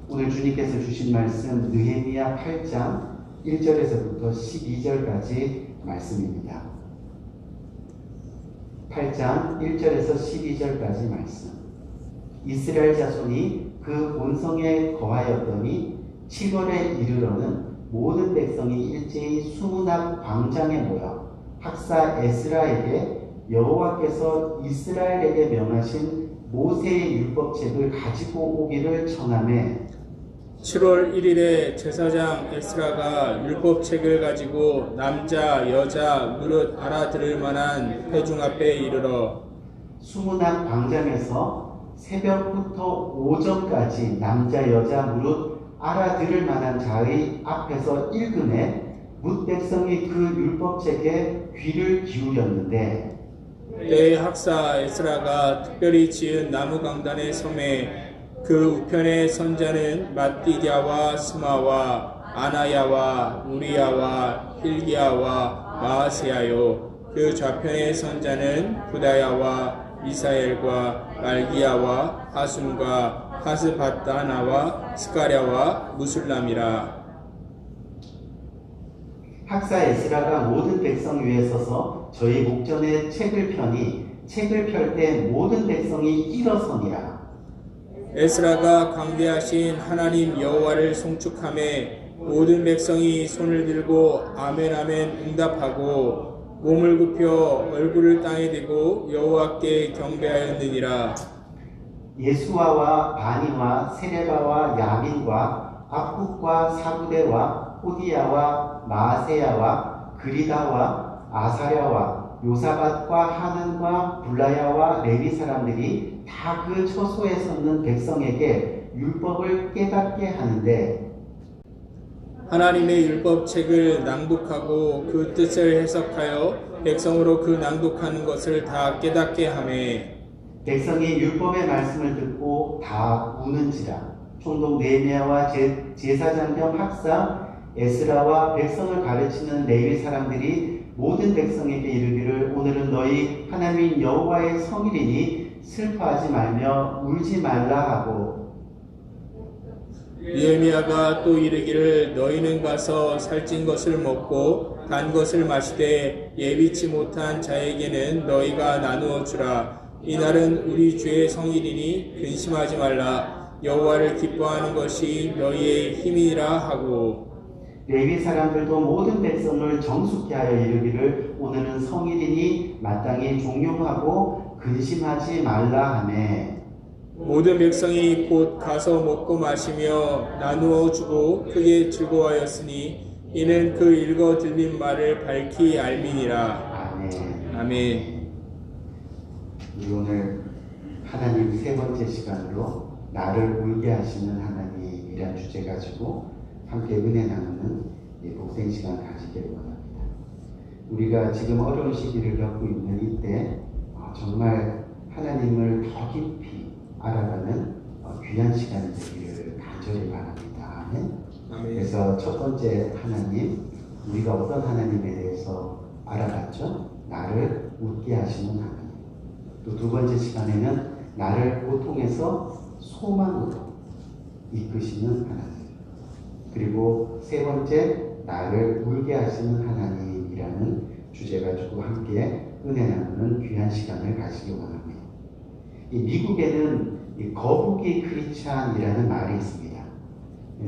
오늘 주님께서 주신 말씀 느헤미야 8장 1절에서부터 12절까지 말씀입니다. 8장 1절에서 12절까지 말씀. 이스라엘 자손이 그 본성에 거하였더니 7월에 이르러는 모든 백성이 일제히 수문학 광장에 모여 학사 에스라에게 여호와께서 이스라엘에게 명하신 모세의 율법책을 가지고 오기를 청하매 7월 1일에 제사장 에스라가 율법책을 가지고 남자 여자 무릇 알아들을 만한 회중 앞에 이르러 수문학 광장에서 새벽부터 오전까지 남자 여자 무릇 알아들을 만한 자의 앞에서 읽음에 뭇 백성이 그 율법책에 귀를 기울였는데 때의 학사 에스라가 특별히 지은 나무 강단의 섬에 그 우편의 선자는 마띠디아와 스마와 아나야와 우리야와 힐기야와 마아세야요 그 좌편의 선자는 부다야와 미사엘과 말기야와 하순과 하스바다나와 스가랴와 무술람이라. 학사 에스라가 모든 백성 위에 서서 저희 목전에 책을 펴니 책을 펼 때 모든 백성이 일어서니라. 에스라가 광대하신 하나님 여호와를 송축하매 모든 백성이 손을 들고 아멘 아멘 응답하고 몸을 굽혀 얼굴을 땅에 대고 여호와께 경배하였느니라. 예수아와 바니와 세레바와 야민과 압국과 사부대와 호디야와 마아세야와 그리다와 아사랴와 요사밧과 하난과 불라야와 레위 사람들이 다 그 처소에 섰는 백성에게 율법을 깨닫게 하는데 하나님의 율법책을 낭독하고 그 뜻을 해석하여 백성으로 그 낭독하는 것을 다 깨닫게 하매 백성이 율법의 말씀을 듣고 다 우는지라. 총독 느헤미야와 제사장 겸 학사 에스라와 백성을 가르치는 레위 사람들이 모든 백성에게 이르기를 오늘은 너희 하나님 여호와의 성일이니 슬퍼하지 말며 울지 말라 하고 느헤미야가 또 이르기를 너희는 가서 살찐 것을 먹고 단 것을 마시되 예비치 못한 자에게는 너희가 나누어 주라. 이날은 우리 주의 성일이니 근심하지 말라. 여호와를 기뻐하는 것이 너희의 힘이라 하고 레위 사람들도 모든 백성을 정숙케 하여 이르기를 오늘은 성일이니 마땅히 종용하고 근심하지 말라 하매 모든 백성이 곧 가서 먹고 마시며 나누어 주고 크게 즐거워하였으니 이는 그 읽어 들린 말을 밝히 알미니라. 아멘. 아멘. 오늘 하나님 세 번째 시간으로 나를 울게 하시는 하나님이란 주제 가지고 함께 은혜 나누는 복된 시간 가지기를 원합니다. 우리가 지금 어려운 시기를 겪고 있는 이때 정말 하나님을 더 깊이 알아가는 귀한 시간이 되기를 간절히 바랍니다. 아멘. 그래서 첫 번째 하나님, 우리가 어떤 하나님에 대해서 알아봤죠? 나를 웃게 하시는 하나님. 또 두 번째 시간에는 나를 고통에서 소망으로 이끄시는 하나님. 그리고 세 번째, 나를 울게 하시는 하나님이라는 주제 가지고 함께 은혜 나누는 귀한 시간을 가지기 원합니다. 이 미국에는 이 거북이 크리스찬이라는 말이 있습니다.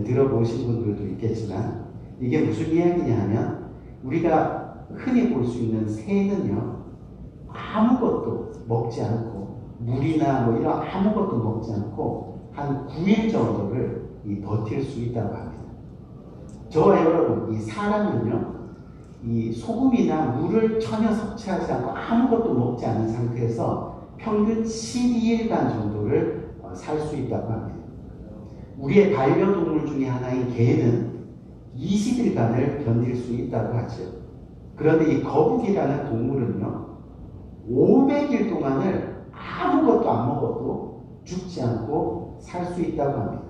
들어보신 분들도 있겠지만 이게 무슨 이야기냐 하면 우리가 흔히 볼 수 있는 새는요 아무것도 먹지 않고 물이나 뭐 이런 아무것도 먹지 않고 한 9일 정도를 버틸 수 있다고 합니다. 저와 여러분, 이 사람은요 이 소금이나 물을 전혀 섭취하지 않고 아무것도 먹지 않은 상태에서 평균 12일간 정도를 살 수 있다고 합니다. 우리의 반려동물 중에 하나인 개는 20일간을 견딜 수 있다고 하죠. 그런데 이 거북이라는 동물은요 500일 동안을 아무것도 안 먹어도 죽지 않고 살 수 있다고 합니다.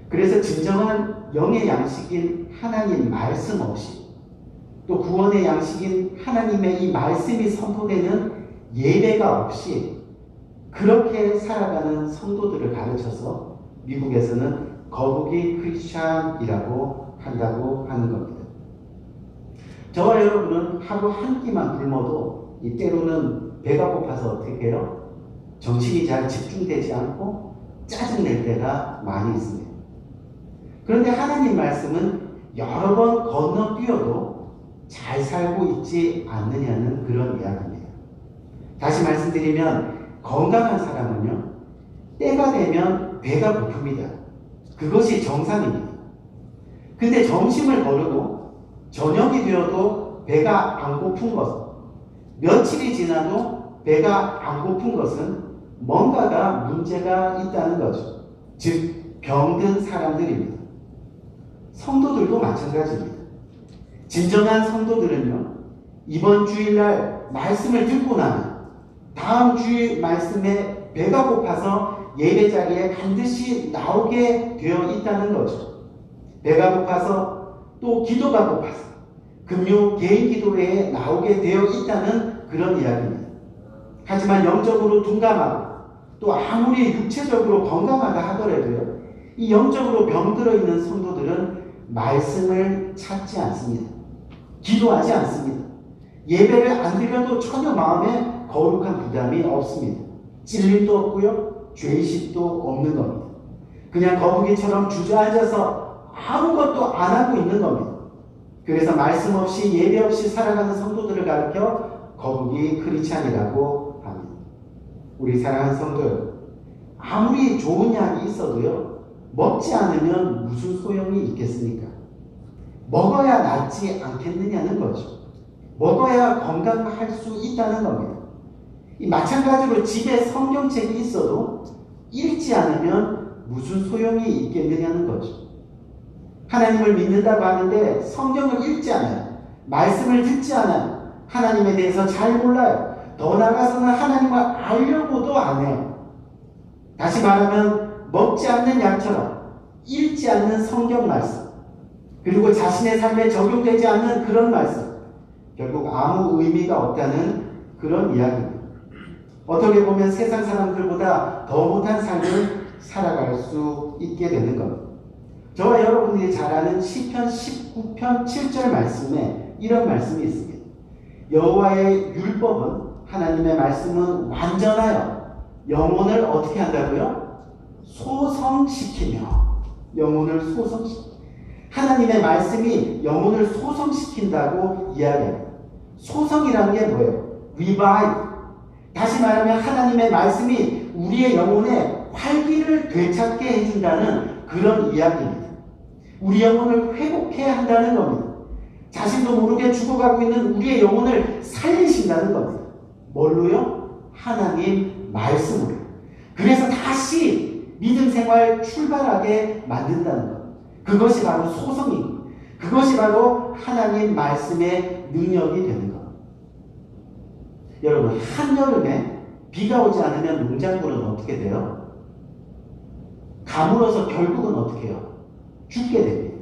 그래서 진정한 영의 양식인 하나님 말씀 없이 또 구원의 양식인 하나님의 이 말씀이 선포되는 예배가 없이 그렇게 살아가는 성도들을 가르쳐서 미국에서는 거북이 크리스찬이라고 한다고 하는 겁니다. 저와 여러분은 하루 한 끼만 굶어도 때로는 배가 고파서 어떻게 해요? 정신이 잘 집중되지 않고 짜증낼 때가 많이 있습니다. 그런데 하나님 말씀은 여러 번 건너뛰어도 잘 살고 있지 않느냐는 그런 이야기입니다. 다시 말씀드리면 건강한 사람은요, 때가 되면 배가 고픕니다. 그것이 정상입니다. 근데 점심을 거르고 저녁이 되어도 배가 안 고픈 것, 며칠이 지나도 배가 안 고픈 것은 뭔가가 문제가 있다는 거죠. 즉 병든 사람들입니다. 성도들도 마찬가지입니다. 진정한 성도들은요, 이번 주일날 말씀을 듣고 나면 다음 주일 말씀에 배가 고파서 예배 자리에 반드시 나오게 되어 있다는 거죠. 배가 고파서 또 기도가 고파서 금요 개인 기도회에 나오게 되어 있다는 그런 이야기입니다. 하지만 영적으로 둔감하고 또 아무리 육체적으로 건강하다 하더라도요, 이 영적으로 병들어 있는 성도들은 말씀을 찾지 않습니다. 기도하지 않습니다. 예배를 안 드려도 전혀 마음에 거룩한 부담이 없습니다. 찔림도 없고요, 죄의식도 없는 겁니다. 그냥 거북이처럼 주저앉아서 아무것도 안 하고 있는 겁니다. 그래서 말씀 없이 예배 없이 살아가는 성도들을 가리켜 거북이 크리스찬이라고 합니다. 우리 사랑하는 성도 여러분, 아무리 좋은 약이 있어도요, 먹지 않으면 무슨 소용이 있겠습니까? 먹어야 낫지 않겠느냐는 거죠. 먹어야 건강할 수 있다는 겁니다. 마찬가지로 집에 성경책이 있어도 읽지 않으면 무슨 소용이 있겠느냐는 거죠. 하나님을 믿는다고 하는데 성경을 읽지 않아요. 말씀을 듣지 않아요. 하나님에 대해서 잘 몰라요. 더 나아가서는 하나님을 알려고도 안 해요. 다시 말하면 먹지 않는 약처럼 읽지 않는 성경 말씀, 그리고 자신의 삶에 적용되지 않는 그런 말씀, 결국 아무 의미가 없다는 그런 이야기입니다. 어떻게 보면 세상 사람들보다 더 못한 삶을 살아갈 수 있게 되는 겁니다. 저와 여러분들이 잘 아는 시편 19편 7절 말씀에 이런 말씀이 있습니다. 여호와의 율법은, 하나님의 말씀은 완전하여 영혼을 어떻게 한다고요? 소성시키며. 영혼을 소성시키며. 하나님의 말씀이 영혼을 소성시킨다고 이야기합니다. 소성이라는 게 뭐예요? revive. 다시 말하면 하나님의 말씀이 우리의 영혼에 활기를 되찾게 해준다는 그런 이야기입니다. 우리 영혼을 회복해야 한다는 겁니다. 자신도 모르게 죽어가고 있는 우리의 영혼을 살리신다는 겁니다. 뭘로요? 하나님 말씀으로. 그래서 다시 믿음 생활 출발하게 만든다는 것. 그것이 바로 소성이고, 그것이 바로 하나님 말씀의 능력이 되는 것. 여러분, 한여름에 비가 오지 않으면 농작물은 어떻게 돼요? 가물어서 결국은 어떻게 해요? 죽게 됩니다.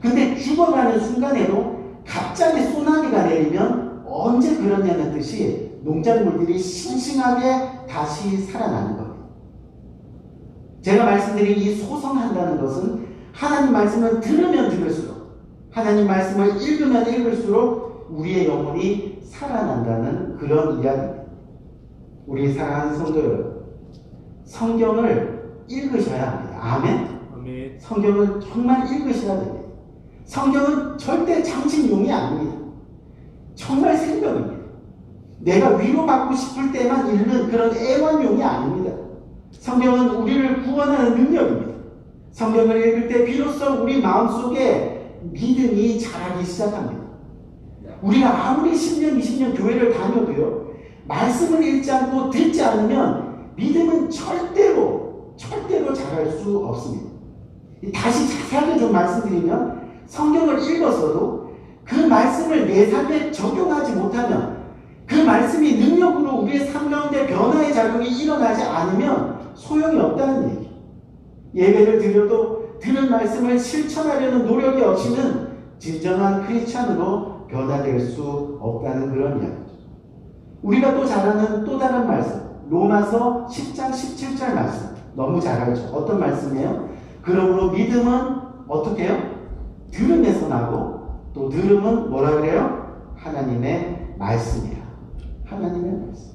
근데 죽어가는 순간에도 갑자기 소나기가 내리면 언제 그러냐는 듯이 농작물들이 싱싱하게 다시 살아나는 겁니다. 제가 말씀드린 이 소성한다는 것은 하나님 말씀을 들으면 들을수록, 하나님 말씀을 읽으면 읽을수록 우리의 영혼이 살아난다는 그런 이야기입니다. 우리 사랑하는 성도 여러분, 성경을 읽으셔야 합니다. 아멘? 아멘. 성경을 정말 읽으셔야 됩니다. 성경은 절대 장식용이 아닙니다. 정말 생명입니다. 내가 위로받고 싶을 때만 읽는 그런 애완용이 아닙니다. 성경은 우리를 구원하는 능력입니다. 성경을 읽을 때 비로소 우리 마음속에 믿음이 자라기 시작합니다. 우리가 아무리 10년, 20년 교회를 다녀도요, 말씀을 읽지 않고 듣지 않으면 믿음은 절대로 자랄 수 없습니다. 다시 자세하게 좀 말씀드리면, 성경을 읽었어도 그 말씀을 내 삶에 적용하지 못하면, 그 말씀이 능력으로 우리의 삶 가운데 변화의 작용이 일어나지 않으면 소용이 없다는 얘기. 예배를 드려도 들은 말씀을 실천하려는 노력이 없이는 진정한 크리스찬으로 변화될 수 없다는 그런 이야기죠. 우리가 또 잘 아는 또 다른 말씀, 로마서 10장 17절 말씀. 너무 잘 알죠. 어떤 말씀이에요? 그러므로 믿음은 어떻게 해요? 들음에서 나고 또 들음은 뭐라 그래요? 하나님의 말씀이라. 하나님의 말씀.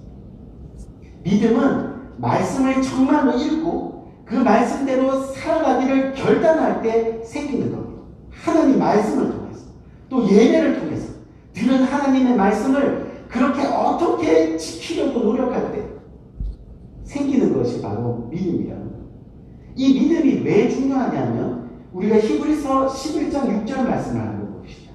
믿음은 말씀을 정말로 읽고 그 말씀대로 살아가기를 결단할 때 생기는 겁니다. 하나님 말씀을 통해서 또 예배를 통해서 들은 하나님의 말씀을 그렇게 어떻게 지키려고 노력할 때 생기는 것이 바로 믿음이라는 거예요. 이 믿음이 왜 중요하냐면 우리가 히브리서 11장 6절 말씀을 한번 봅시다.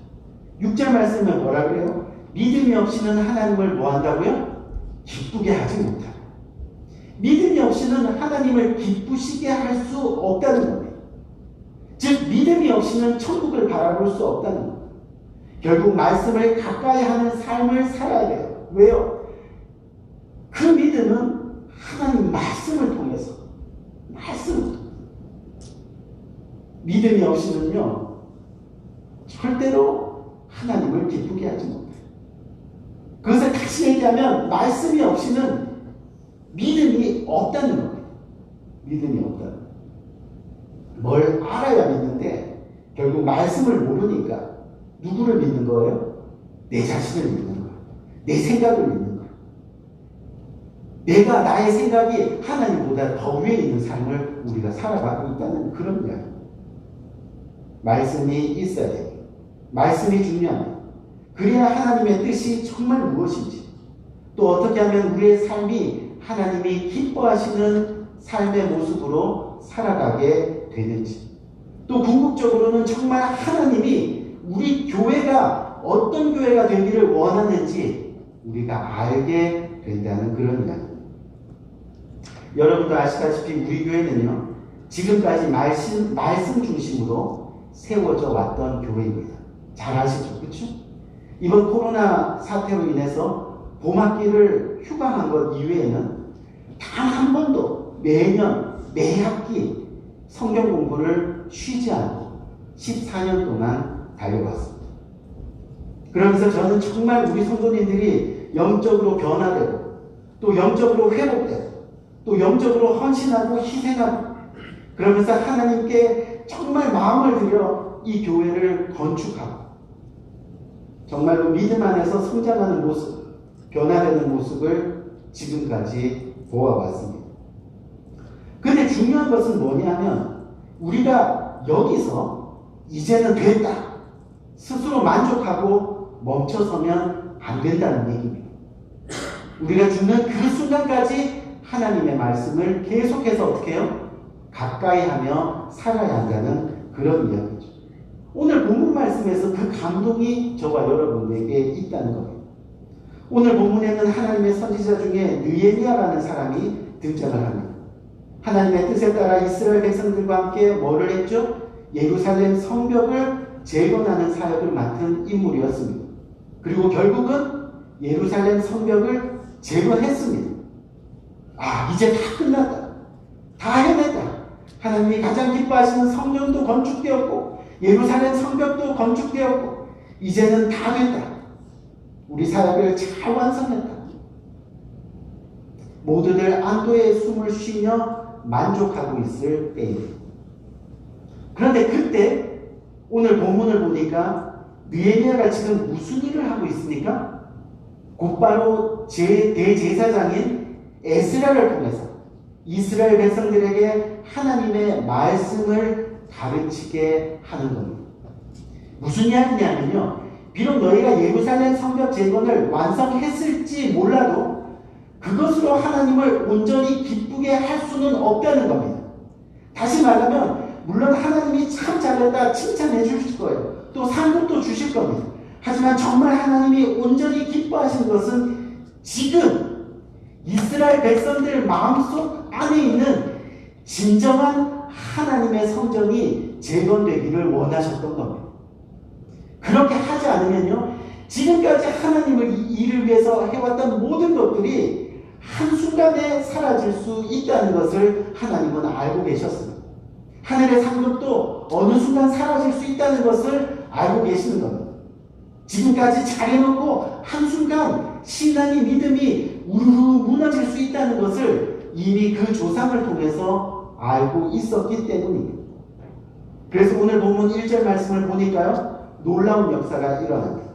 6절 말씀은 뭐라 그래요? 믿음이 없이는 하나님을 뭐 한다고요? 기쁘게 하지 못하고. 믿음이 없이는 하나님을 기쁘시게 할 수 없다는 겁니다. 즉 믿음이 없이는 천국을 바라볼 수 없다는 겁니다. 결국 말씀을 가까이 하는 삶을 살아야 돼요. 왜요? 그 믿음은 하나님 말씀을 통해서 믿음이 없이는요 절대로 하나님을 기쁘게 하지 못해요. 그것을 다시 얘기하면 말씀이 없이는 믿음이 없다는 겁니다. 믿음이 없다는 거예요. 뭘 알아야 믿는데 결국 말씀을 모르니까 누구를 믿는 거예요? 내 자신을 믿는 거예요. 내 생각을 믿는 거예요. 내가 나의 생각이 하나님보다 더 위에 있는 삶을 우리가 살아가고 있다는 그런 이야기입니다. 말씀이 있어야 돼요. 말씀이 중요합니다. 그래야 하나님의 뜻이 정말 무엇인지 또 어떻게 하면 우리의 삶이 하나님이 기뻐하시는 삶의 모습으로 살아가게 되는지 또 궁극적으로는 정말 하나님이 우리 교회가 어떤 교회가 되기를 원하는지 우리가 알게 된다는 그런 이야기입니다. 여러분도 아시다시피 우리 교회는요 지금까지 말씀 중심으로 세워져 왔던 교회입니다. 잘 아시죠? 그렇죠? 이번 코로나 사태로 인해서 봄학기를 휴강한 것 이외에는 단 한 번도 매년 매 학기 성경 공부를 쉬지 않고 14년 동안 달려왔습니다. 그러면서 저는 정말 우리 성도님들이 영적으로 변화되고 또 영적으로 회복되고 또 영적으로 헌신하고 희생하고 그러면서 하나님께 정말 마음을 들여 이 교회를 건축하고 정말로 믿음 안에서 성장하는 모습, 변화되는 모습을 지금까지 보아왔습니다. 근데 중요한 것은 뭐냐면 우리가 여기서 이제는 됐다 스스로 만족하고 멈춰서면 안 된다는 얘기입니다. 우리가 죽는 그 순간까지 하나님의 말씀을 계속해서 어떻게 해요? 가까이 하며 살아야 한다는 그런 이야기죠. 오늘 본문 말씀에서 그 감동이 저와 여러분에게 있다는 겁니다. 오늘 본문에는 하나님의 선지자 중에 느헤미야라는 사람이 등장을 합니다. 하나님의 뜻에 따라 이스라엘 백성들과 함께 뭐를 했죠? 예루살렘 성벽을 재건하는 사역을 맡은 인물이었습니다. 그리고 결국은 예루살렘 성벽을 재건했습니다. 아, 이제 다 끝났다. 다 해냈다. 하나님이 가장 기뻐하시는 성전도 건축되었고 예루살렘 성벽도 건축되었고 이제는 다 됐다. 우리 사역을 잘 완성했다. 모두들 안도의 숨을 쉬며 만족하고 있을 때입니다. 그런데 그때 오늘 본문을 보니까 느헤미야가 지금 무슨 일을 하고 있습니까? 곧바로 대제사장인 에스라를 통해서 이스라엘 백성들에게 하나님의 말씀을 가르치게 하는 겁니다. 무슨 이야기냐면요. 비록 너희가 예루살렘 성벽 재건을 완성했을지 몰라도 그것으로 하나님을 온전히 기쁘게 할 수는 없다는 겁니다. 다시 말하면 물론 하나님이 참 잘했다 칭찬해 주실 거예요. 또 상급도 주실 겁니다. 하지만 정말 하나님이 온전히 기뻐하시는 것은 지금 이스라엘 백성들 마음속 안에 있는 진정한 하나님의 성전이 재건되기를 원하셨던 겁니다. 그렇게 하지 않으면요 지금까지 하나님을 일을 위해서 해왔던 모든 것들이 한순간에 사라질 수 있다는 것을 하나님은 알고 계셨습니다. 하늘의 상급도 어느 순간 사라질 수 있다는 것을 알고 계시는 겁니다. 지금까지 잘해놓고 한순간 신앙이 믿음이 우르르 무너질 수 있다는 것을 이미 그 조상을 통해서 알고 있었기 때문입니다. 그래서 오늘 본문 1절 말씀을 보니까요, 놀라운 역사가 일어납니다.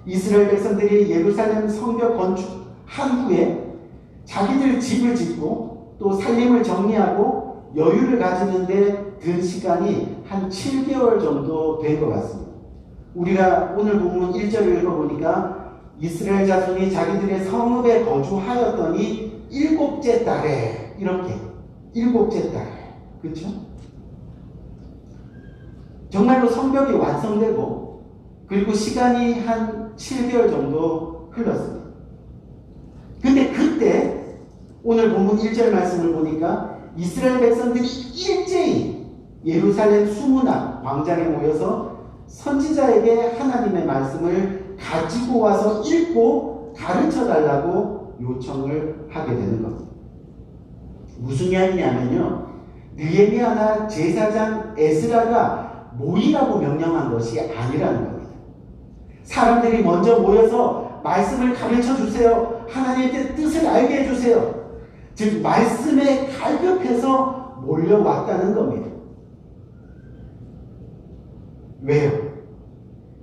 이스라엘 백성들이 예루살렘 성벽 건축한 후에 자기들 집을 짓고 또 살림을 정리하고 여유를 가지는데 든 시간이 한 7개월 정도 된 것 같습니다. 우리가 오늘 본문 1절을 읽어보니까 이스라엘 자손이 자기들의 성읍에 거주하였더니 7째 달에, 이렇게 7째 달에, 그렇죠? 정말로 성벽이 완성되고 그리고 시간이 한 7개월 정도 흘렀습니다. 근데 그때 오늘 본문 1절 말씀을 보니까 이스라엘 백성들이 일제히 예루살렘 수문학 광장에 모여서 선지자에게 하나님의 말씀을 가지고 와서 읽고 가르쳐 달라고 요청을 하게 되는 겁니다. 무슨 이야기냐면요, 느헤미야나 제사장 에스라가 모이라고 명령한 것이 아니라는 겁니다. 사람들이 먼저 모여서 말씀을 가르쳐 주세요. 하나님의 뜻을 알게 해주세요. 즉 말씀에 갈급해서 몰려왔다는 겁니다. 왜요?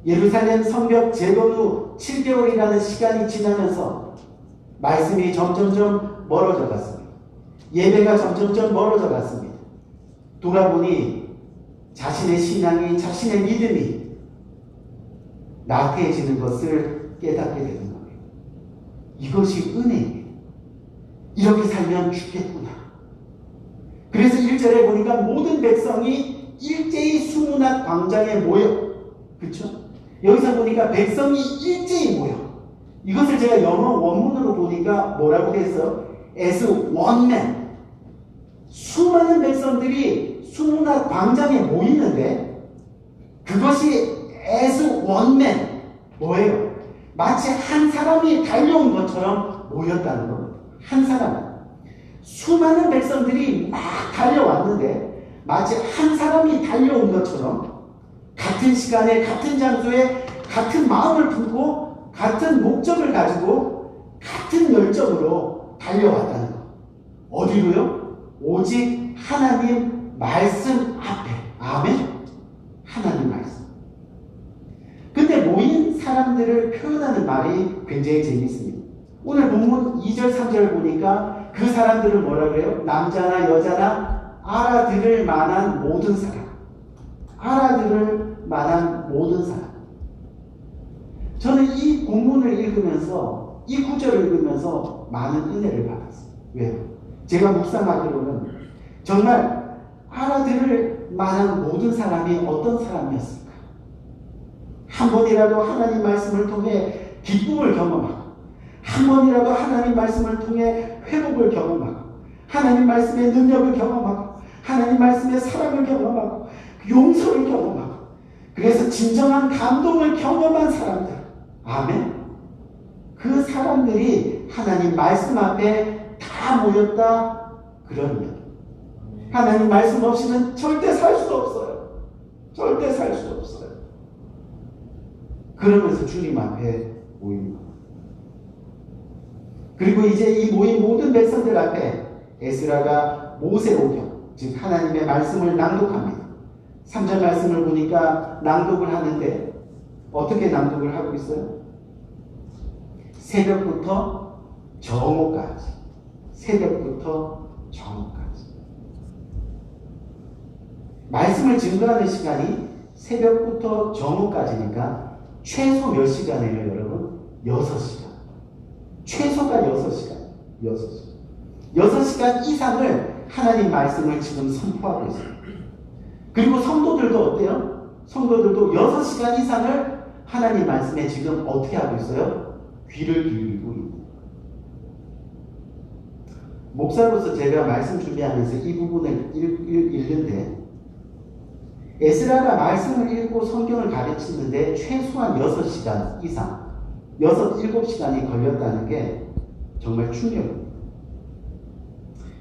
예루살렘 성벽 재건 후 7개월이라는 시간이 지나면서 말씀이 점점점 멀어져 갔습니다. 예배가 점점점 멀어져 갔습니다. 돌아보니 자신의 신앙이, 자신의 믿음이 나태해지는 것을 깨닫게 되는 거예요. 이것이 은혜예요. 이렇게 살면 죽겠구나. 그래서 1절에 보니까 모든 백성이 일제히 수문학 광장에 모여. 그렇죠? 여기서 보니까 백성이 일제히 모여. 이것을 제가 영어 원문으로 보니까 뭐라고 돼서 as one man. 수많은 백성들이 수문학 광장에 모이는데 그것이 as one man. 뭐예요? 마치 한 사람이 달려온 것처럼 모였다는 겁니다. 한 사람. 수많은 백성들이 막 달려왔는데 마치 한 사람이 달려온 것처럼 같은 시간에 같은 장소에 같은 마음을 품고 같은 목적을 가지고 같은 열정으로 달려왔다는 것. 어디로요? 오직 하나님 말씀 앞에. 아멘? 하나님 말씀. 근데 모인 사람들을 표현하는 말이 굉장히 재밌습니다. 오늘 본문 2절 3절 보니까 그 사람들을 뭐라 그래요? 남자나 여자나 알아들을 만한 모든 사람. 알아들을 만한 모든 사람. 저는 이 본문을 읽으면서, 이 구절을 읽으면서 많은 은혜를 받았어요. 왜요? 제가 묵상하기로는 정말 알아들을 만한 모든 사람이 어떤 사람이었을까? 한 번이라도 하나님 말씀을 통해 기쁨을 경험하고, 한 번이라도 하나님 말씀을 통해 회복을 경험하고, 하나님 말씀의 능력을 경험하고, 하나님 말씀의 사랑을 경험하고, 용서를 경험하고, 그래서 진정한 감동을 경험한 사람들. 아멘. 그 사람들이 하나님 말씀 앞에 다 모였다. 그러면 하나님 말씀 없이는 절대 살 수 없어요. 절대 살 수 없어요. 그러면서 주님 앞에 모입니다. 그리고 이제 이 모인 모든 백성들 앞에 에스라가 모세오경, 즉 하나님의 말씀을 낭독합니다. 3절 말씀을 보니까 낭독을 하는데 어떻게 낭독을 하고 있어요? 새벽부터 정오까지. 새벽부터 정오까지. 말씀을 증거하는 시간이 새벽부터 정오까지니까 최소 몇 시간이에요, 여러분? 6시간. 최소가 6시간. 6시간. 6시간 이상을 하나님 말씀을 지금 선포하고 있어요. 그리고 성도들도 어때요? 성도들도 6시간 이상을 하나님 말씀에 지금 어떻게 하고 있어요? 귀를 기울이고 있는. 목사로서 제가 말씀 준비하면서 이 부분을 읽는데 에스라가 말씀을 읽고 성경을 가르치는데 최소한 6시간 이상, 7시간이 걸렸다는 게 정말 충격입니다.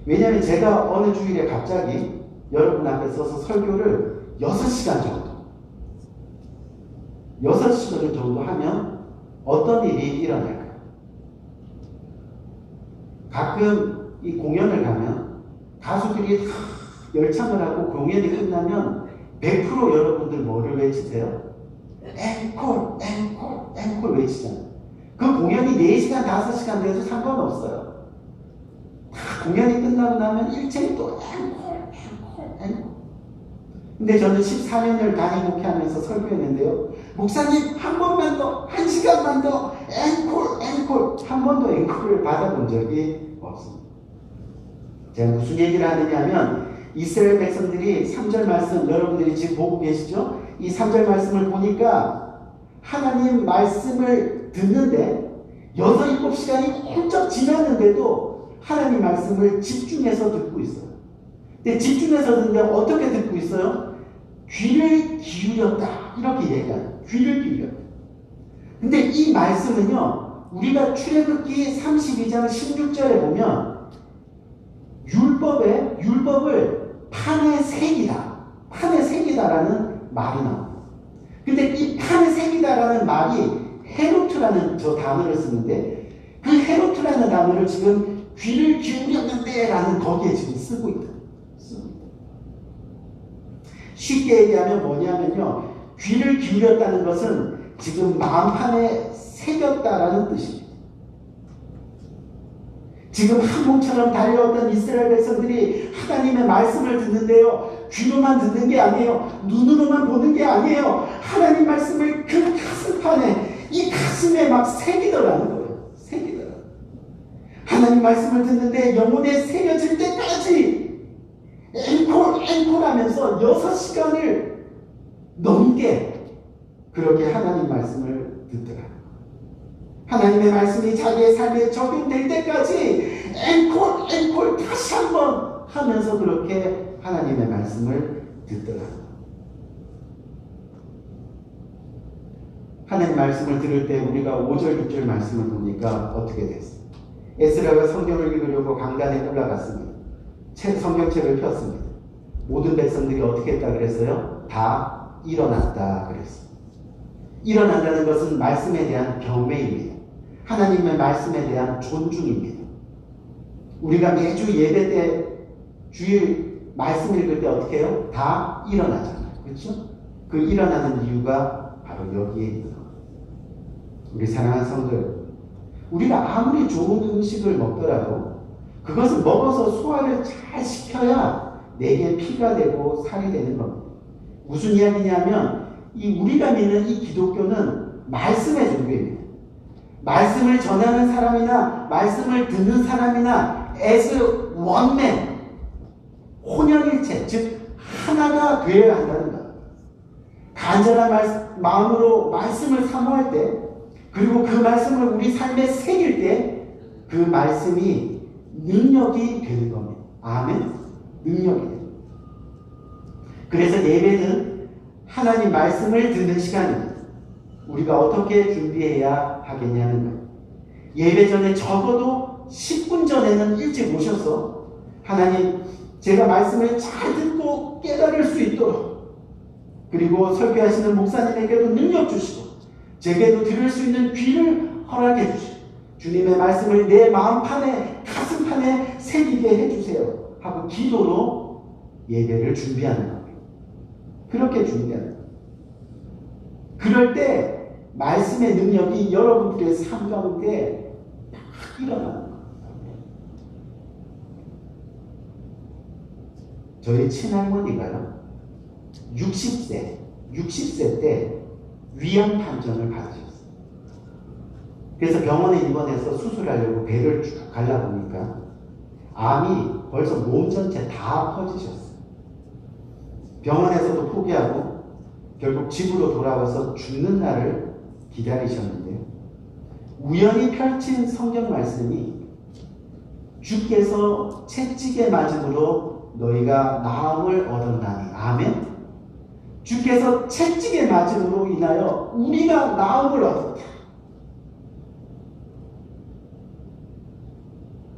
왜냐하면 제가 어느 주일에 갑자기 여러분 앞에 서서 설교를 6시간 정도 6시간 정도 하면 어떤 일이 일어날까요? 가끔 이 공연을 가면 가수들이 다 열창을 하고 공연이 끝나면 100% 여러분들 뭐를 외치세요? 앵콜, 앵콜, 앵콜 외치잖아요. 그 공연이 4시간, 5시간 돼도 상관없어요. 다 공연이 끝나고 나면 일체히 또 앵콜, 앵콜, 앵콜. 근데 저는 14년을 단임 목회하면서 설교했는데요. 목사님, 한 번만 더, 1시간만 더, 앵콜, 앵콜. 한 번도 앵콜을 받아본 적이 없습니다. 제가 무슨 얘기를 하느냐면, 이스라엘 백성들이 3절 말씀, 여러분들이 지금 보고 계시죠? 이 3절 말씀을 보니까 하나님 말씀을 듣는데 6, 7시간이 훌쩍 지났는데도 하나님 말씀을 집중해서 듣고 있어요. 근데 집중해서 듣는데 어떻게 듣고 있어요? 귀를 기울였다. 이렇게 얘기해요. 귀를 기울였다. 근데 이 말씀은요, 우리가 출애굽기 32장 16절에 보면 율법을 판에 새기다. 판에 새기다라는 말이 나옵니다. 근데 이 판에 새기다라는 말이 헤로트라는 저 단어를 쓰는데 그 헤로트라는 단어를 지금 귀를 기울였는데 라는 거기에 지금 쓰고 있다. 쉽게 얘기하면 뭐냐면요. 귀를 기울였다는 것은 지금 마음판에 새겼다라는 뜻입니다. 지금 한몸처럼 달려왔던 이스라엘 백성들이 하나님의 말씀을 듣는데요. 귀로만 듣는 게 아니에요. 눈으로만 보는 게 아니에요. 하나님 말씀을 그 가슴판에, 이 가슴에 막 새기더라는 거예요. 새기더라. 하나님 말씀을 듣는데 영혼에 새겨질 때까지 앵콜 하면서 6시간을 넘게 그렇게 하나님 말씀을 듣더라. 하나님의 말씀이 자기의 삶에 적용될 때까지 앵콜 다시 한번 하면서 그렇게 하나님의 말씀을 듣더라. 하나님 말씀을 들을 때 우리가 5절, 6절 말씀을 보니까 어떻게 됐어요? 에스라가 성경을 읽으려고 강단에 올라갔습니다. 성경책을 폈습니다. 모든 백성들이 어떻게 했다 그랬어요? 다 일어났다 그랬어요. 일어난다는 것은 말씀에 대한 경배입니다. 하나님의 말씀에 대한 존중입니다. 우리가 매주 예배 때 주일 말씀 읽을 때 어떻게 해요? 다 일어나잖아요. 그렇죠? 그 일어나는 이유가 바로 여기에 있는 거예요. 우리 사랑하는 성도 여러분, 우리가 아무리 좋은 음식을 먹더라도 그것을 먹어서 소화를 잘 시켜야 내게 피가 되고 살이 되는 겁니다. 무슨 이야기냐면 우리가 믿는 이 기독교는 말씀의 종교입니다. 말씀을 전하는 사람이나 말씀을 듣는 사람이나 as one man, 혼연일체, 즉 하나가 되어야 한다는 것. 간절한 마음으로 말씀을 사모할 때, 그리고 그 말씀을 우리 삶에 새길 때 그 말씀이 능력이 되는 겁니다. 아멘. 능력이 됩니다. 그래서 예배는 하나님 말씀을 듣는 시간입니다. 우리가 어떻게 준비해야 하겠냐는 거예요. 예배 전에 적어도 10분 전에는 일찍 오셔서 하나님, 제가 말씀을 잘 듣고 깨달을 수 있도록, 그리고 설교하시는 목사님에게도 능력 주시고 제게도 들을 수 있는 귀를 허락해 주시고 주님의 말씀을 내 마음판에, 가슴판에 새기게 해주세요 하고 기도로 예배를 준비하는 겁니다. 그렇게 준비하는 겁니다. 그럴 때 말씀의 능력이 여러분들의 삶 가운데 딱 일어나는 거예요. 저희 친할머니가요, 60세 때 위암 판정을 받으셨어요. 그래서 병원에 입원해서 수술하려고 배를 쭉 갈라보니까 암이 벌써 몸 전체 다 퍼지셨어요. 병원에서도 포기하고 결국 집으로 돌아와서 죽는 날을 기다리셨는데 우연히 펼친 성경 말씀이 주께서 채찍에 맞음으로 너희가 나음을 얻었나니. 아멘. 주께서 채찍에 맞음으로 인하여 우리가 나음을 얻었다.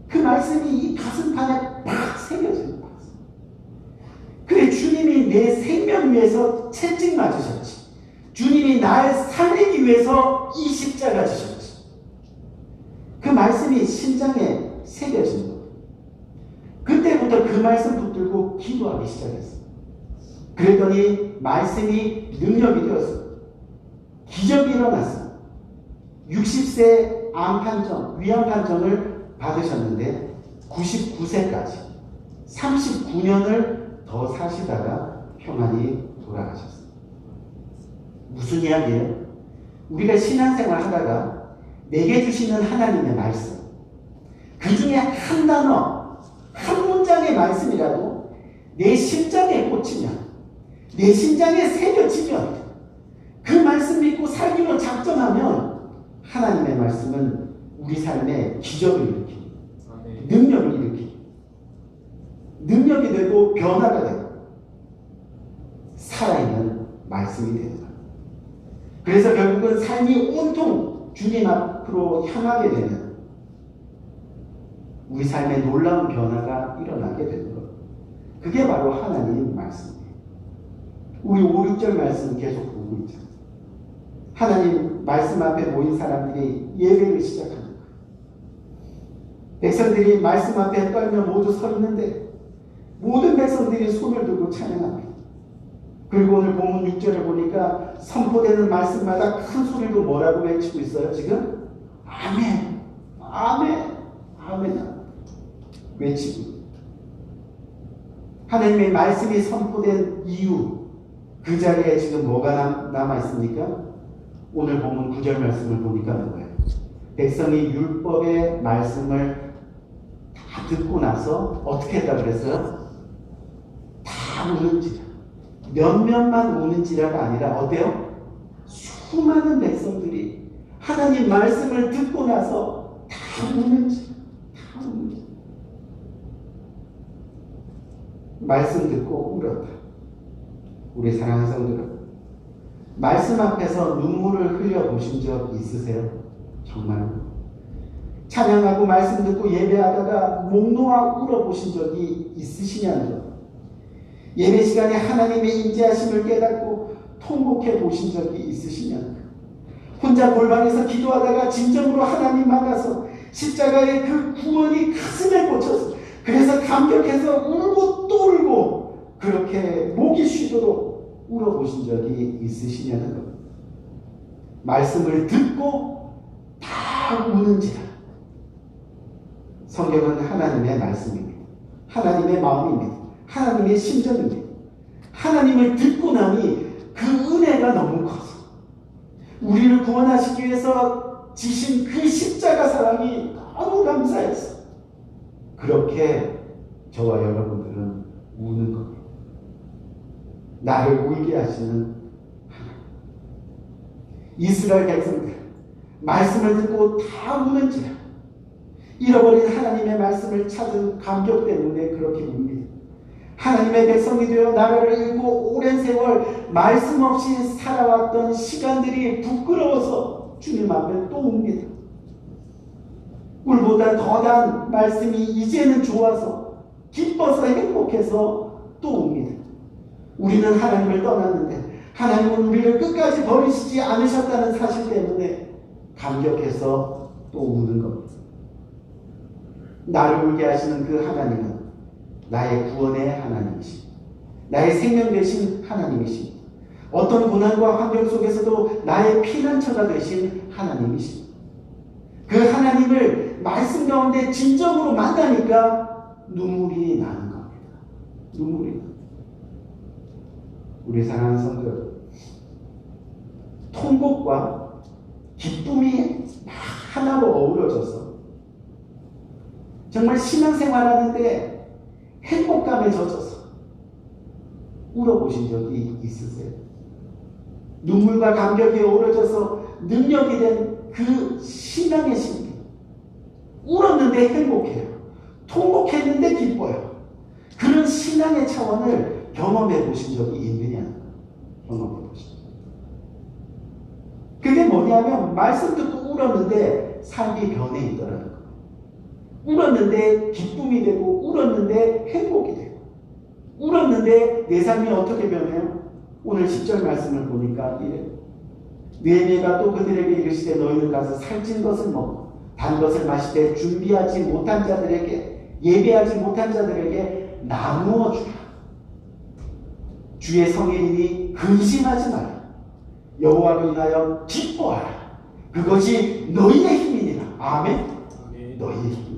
그 말씀이 이 가슴판에 팍 새겨지는 거예요. 그래, 주님이 내 생명 위해서 채찍 맞으셨지. 주님이 날 살리기 위해서 이 십자가 지셨지. 그 말씀이 심장에 새겨지는 거예요. 그때부터 그 말씀 붙들고 기도하기 시작했어요. 그랬더니 말씀이 능력이 되었어요. 기적이 일어났어요. 60세 암판정, 위암판정을 받으셨는데 99세까지 39년을 더 사시다가 평안히 돌아가셨어요. 무슨 이야기예요? 우리가 신앙생활 하다가 내게 주시는 하나님의 말씀, 그 중에 한 단어, 한 문장의 말씀이라도 내 심장에 꽂히면, 내 심장에 새겨지면 그 말씀 믿고 살기로 작정하면 하나님의 말씀은 우리 삶에 기적을 일으키고 능력을 일으키고 능력이 되고 변화가 되고 살아있는 말씀이 되는 거예요. 그래서 결국은 삶이 온통 주님 앞으로 향하게 되는 우리 삶에 놀라운 변화가 일어나게 되는 거예요. 그게 바로 하나님 말씀이에요. 우리 5, 6절 말씀 계속 보고 있잖아요. 하나님 말씀 앞에 모인 사람들이 예배를 시작하는 거예요. 백성들이 말씀 앞에 떨며 모두 서 있는데 모든 백성들이 손을 들고 찬양합니다. 그리고 오늘 본문 6절에 보니까 선포되는 말씀마다 큰 소리로 뭐라고 외치고 있어요? 지금 아멘, 아멘, 아멘 외치고 하나님의 말씀이 선포된 이유, 그 자리에 지금 뭐가 남아있습니까? 오늘 본문 9절 말씀을 보니까 뭐예요? 백성이 율법의 말씀을 다 듣고 나서 어떻게 했다 그랬어요? 다 우는지라. 몇몇만 우는지라가 아니라 어때요? 수많은 백성들이 하나님 말씀을 듣고 나서 다 우는지, 다 우는지. 말씀 듣고 울었다. 우리 사랑하는 성도들, 말씀 앞에서 눈물을 흘려보신 적 있으세요? 정말 찬양하고 말씀 듣고 예배하다가 목 놓아 울어보신 적이 있으시냐는 것. 예배 시간에 하나님의 임재하심을 깨닫고 통곡해 보신 적이 있으시냐는 것. 혼자 골방에서 기도하다가 진정으로 하나님 만나서 십자가의 그 구원이 가슴에 꽂혀서 그래서 감격해서 울고 또 울고 그렇게 목이 쉬도록 울어보신 적이 있으시냐는 것. 말씀을 듣고 다 우는지라. 성경은 하나님의 말씀입니다. 하나님의 마음입니다. 하나님의 심정입니다. 하나님을 듣고 나니 그 은혜가 너무 커서 우리를 구원하시기 위해서 지신 그 십자가 사랑이 너무 감사해서 그렇게 저와 여러분들은 우는 겁니다. 나를 울게 하시는 하나님. 이스라엘 백성들 말씀을 듣고 다 우는지라. 잃어버린 하나님의 말씀을 찾은 감격 때문에 그렇게 웁니다. 하나님의 백성이 되어 나라를 잃고 오랜 세월 말씀 없이 살아왔던 시간들이 부끄러워서 주님 앞에 또 웁니다. 꿀보다 더한 말씀이 이제는 좋아서 기뻐서 행복해서 또 웁니다. 우리는 하나님을 떠났는데 하나님은 우리를 끝까지 버리시지 않으셨다는 사실 때문에 감격해서 또 우는 겁니다. 나를 울게 하시는 그 하나님은 나의 구원의 하나님이십니다. 나의 생명 되신 하나님이십니다. 어떤 고난과 환경 속에서도 나의 피난처가 되신 하나님이십니다. 그 하나님을 말씀 가운데 진정으로 만나니까 눈물이 나는 겁니다. 눈물이 나는 겁니다. 우리 사랑하는 성도, 통곡과 기쁨이 막 하나로 어우러져서 정말 신앙생활하는데 행복감에 젖어서 울어보신 적이 있으세요? 눈물과 감격이 어우러져서 능력이 된 그 신앙의 신비. 울었는데 행복해요. 통곡했는데 기뻐요. 그런 신앙의 차원을 경험해 보신 적이 있느냐? 경험해 보시죠. 그게 뭐냐면 말씀 듣고 울었는데 삶이 변해 있더라는 거예요. 울었는데 기쁨이 되고 울었는데 행복이 되고 울었는데 내 삶이 어떻게 변해요? 오늘 10절 말씀을 보니까 이래요. 느헤미야가 또 그들에게 이르시되 너희는 가서 살찐 것을 먹고 단 것을 마시되 준비하지 못한 자들에게 예배하지 못한 자들에게 나누어 주라. 주의 성인이니 근심하지 마라. 여호와로 인하여 기뻐하라. 그것이 너희의 힘이니라. 아멘. 너희의 힘.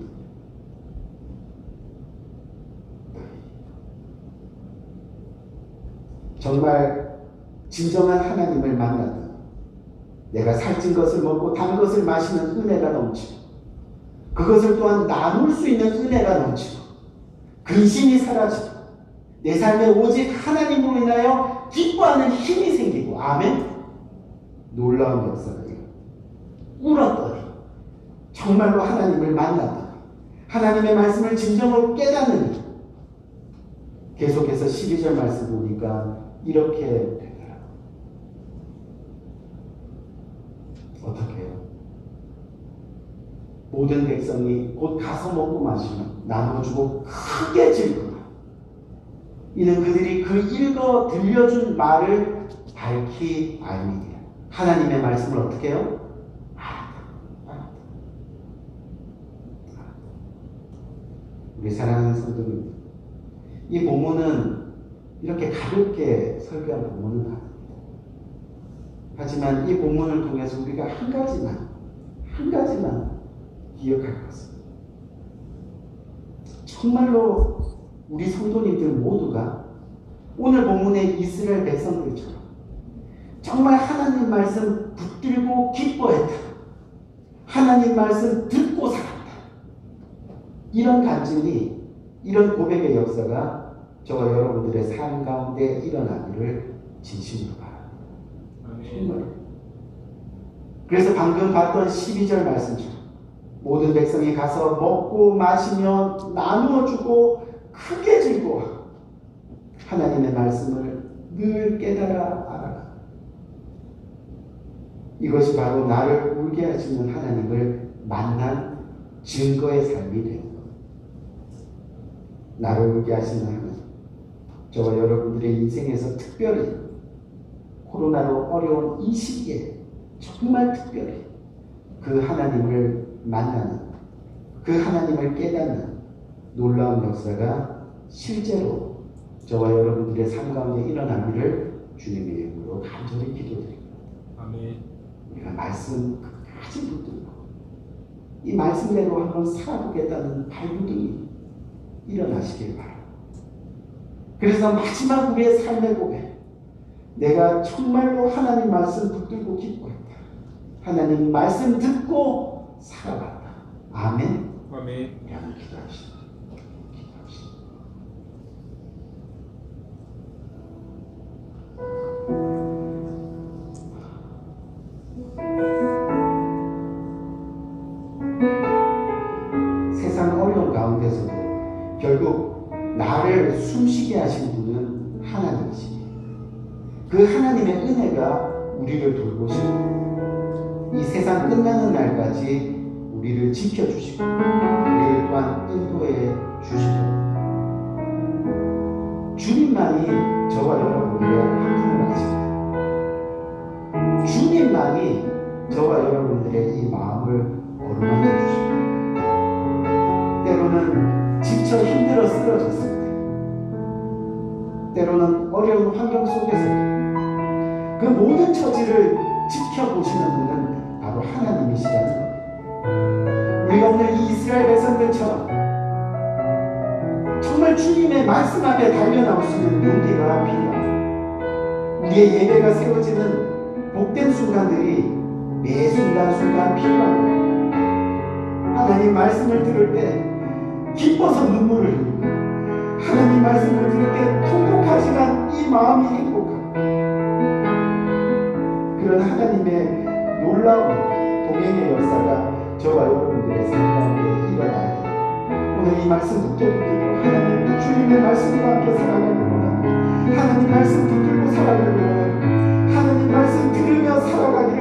정말 진정한 하나님을 만났다. 내가 살찐 것을 먹고 단 것을 마시는 은혜가 넘치고, 그것을 또한 나눌 수 있는 은혜가 넘치고, 근심이 사라지고, 내 삶에 오직 하나님으로 인하여 기뻐하는 힘이 생기고, 아멘. 놀라운 역사가 울었더니 정말로 하나님을 만났더니 하나님의 말씀을 진정으로 깨닫느니, 계속해서 12절 말씀 보니까 이렇게 되더라. 어떻게 해요? 모든 백성이 곧 가서 먹고 마시며 나눠주고 크게 즐거워. 이는 그들이 그 읽어 들려준 말을 밝히 알미니라. 하나님의 말씀을 어떻게 해요? 알았다. 우리 사랑하는 성도님, 이 본문은 이렇게 가볍게 설교한 본문은 아닙니다. 하지만 이 본문을 통해서 우리가 한 가지만 기억할 것은, 정말로 우리 성도님들 모두가 오늘 본문의 이스라엘 백성들처럼 정말 하나님 말씀 붙들고 기뻐했다. 하나님 말씀 듣고 살았다. 이런 간증이, 이런 고백의 역사가 저와 여러분들의 삶 가운데 일어나기를 진심으로 바랍니다. 정말. 그래서 방금 봤던 12절 말씀처럼 모든 백성이 가서 먹고 마시며 나누어 주고 크게 즐거워 하나님의 말씀을 늘 깨달아 알아가. 이것이 바로 나를 울게 하시는 하나님을 만난 증거의 삶이 되는 것. 나를 울게 하시는 하나님, 저와 여러분들의 인생에서 특별히 코로나로 어려운 이 시기에 정말 특별히 그 하나님을 만나는, 그 하나님을 깨닫는 놀라운 역사가 실제로 저와 여러분들의 삶 가운데 일어나기를 주님의 이름으로 간절히 기도드립니다. 아멘. 우리가 말씀 끝까지 붙들고 이 말씀대로 한번 살아보겠다는 발부둥이 일어나시길 바랍니다. 그래서 마지막 우리의 삶의 고백, 내가 정말로 하나님 말씀 붙들고 기뻐했다. 하나님 말씀 듣고 살아갔다. 아멘. 아멘. 한번 기도합시다. 세상 어려운 가운데서도 결국 나를 숨쉬게 하신 분은 하나님이십니다. 그 하나님의 은혜가 우리를 돌보시고 이 세상 끝나는 날까지 우리를 지켜주시고 우리를 또한 인도해 주시고, 주님만이 저와 여러분들의 아픔을 아십니다. 주님만이 저와 여러분들의 이 마음을 어루만져 주십니다. 때로는 지쳐 힘들어 쓰러졌을 때, 때로는 어려운 환경 속에서 그 모든 처지를 지켜보시는 분은 바로 하나님이시라는 것. 우리가 오늘 이 이스라엘 백성들처럼 정말 주님의 말씀 앞에 달려나올 수 있는 용기가 필요합니다. 우리의 예배가 세워지는 복된 순간들이 매 순간순간 필요합니다. 하나님 말씀을 들을 때 기뻐서 눈물을 흘리고, 하나님 말씀을 들을 때 통곡하지만 이 마음이 행복하고, 그런 하나님의 놀라운 동행의 역사가 저와 여러분들의 삶 가운데 일어나야 됩니다. 오늘 이 말씀 붙들고 하나님 주님의 말씀과 함께 살아가길 원합니다. 하나님 말씀 붙들고 살아가길 원합니다. 하나님 말씀 들으며 살아가길